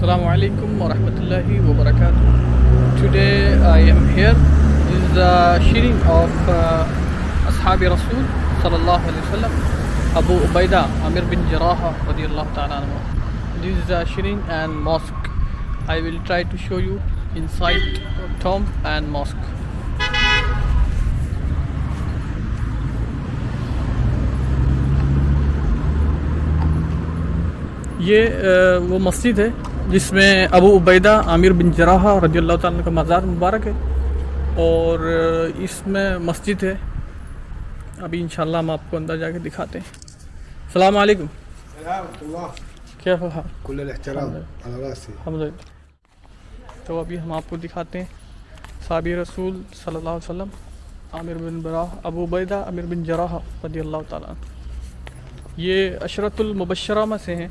Assalamu alaikum wa rahmatullahi wa barakatuh. Today I am here. This is the shearing of Ashabi Rasul sallallahu alaihi wasallam, Abu Ubaidah Amir bin Jarrah radiyallahu ta'ala anhu. This is the shearing and mosque. I will try to show you inside tomb and mosque. ये वो मस्जिद है जिसमें अबू उबैदा आमिर बिन जराह रज़ियल्लाहु ताला का मज़ार मुबारक है और इसमें मस्जिद है। अभी इंशाल्लाह हम आपको अंदर जाके दिखाते हैं। अस्सलाम वालेकुम। क्या हाल? अल्हम्दुलिल्लाह। तो अभी हम आपको दिखाते हैं साहबी रसूल सल्लल्लाहु अलैहि वसल्लम आमिर बिन जराह अबू उबैदा आमिर बिन जराह रज़ियल्लाहु ताला। ये अशरतुल मुबश्शरा में से हैं।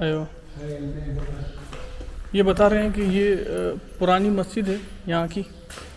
अयो ये बता रहे हैं कि ये पुरानी मस्जिद है यहाँ की।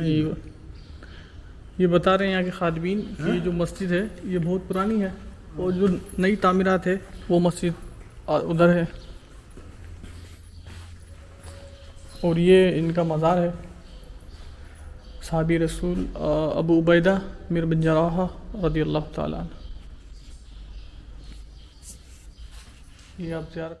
अयो ये बता रहे हैं यहाँ के खादमीन कि ये जो मस्जिद है ये बहुत पुरानी है और जो नई तामीरात है वो मस्जिद उधर है और ये इनका मज़ार है। साहबी रसूल अबू उबैदा आमिर बिन जराह रज़ियल्लाहु ताला अन्हु। ये आप ज़ियारत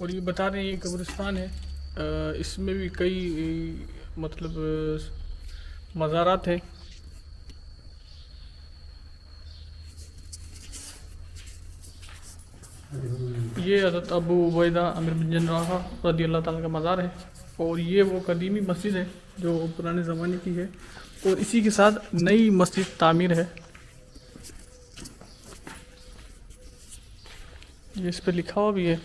और ये बता रहे हैं ये कब्रिस्तान है। इसमें भी कई मतलब मज़ारात हैं। ये हज़रत अबू उबैदा आमिर बिन जराह रज़ियल्लाहु ताला का मज़ार है और ये वो कदीमी मस्जिद है जो पुराने ज़माने की है और इसी के साथ नई मस्जिद तामीर है। ये इस पर लिखा हुआ भी है।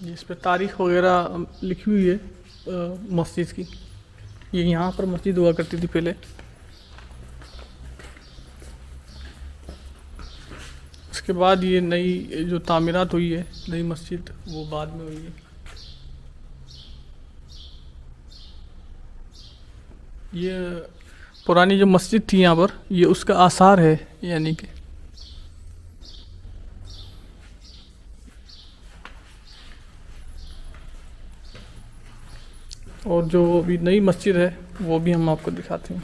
ये इस पर तारीख़ वगैरह लिखी हुई है मस्जिद की। ये यहाँ पर मस्जिद हुआ करती थी पहले। उसके बाद ये नई जो तामीरात हुई है नई मस्जिद वो बाद में हुई है। ये पुरानी जो मस्जिद थी यहाँ पर ये उसका आसार है यानी कि और जो अभी नई मस्जिद है वो भी हम आपको दिखाते हैं।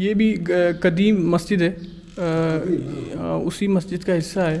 ये भी कदीम मस्जिद है। उसी मस्जिद का हिस्सा है।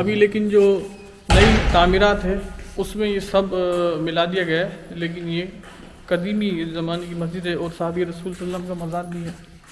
अभी लेकिन जो नई तामीरात है उसमें ये सब मिला दिया गया है लेकिन ये कदीमी ज़माने की मस्जिद है और साहबी रसूल सल्लल्लाहु अलैहि वसल्लम का मज़ार भी है।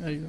अय्यो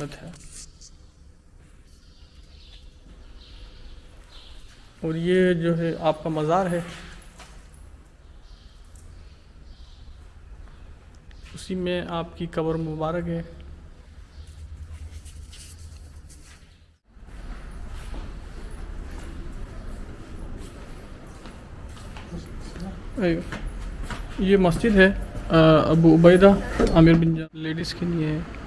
मत है। और ये जो है आपका मज़ार है, उसी में आपकी कब्र मुबारक है। ये मस्जिद है अबू उबैदा आमिर बिन लेडीज़ के लिए है।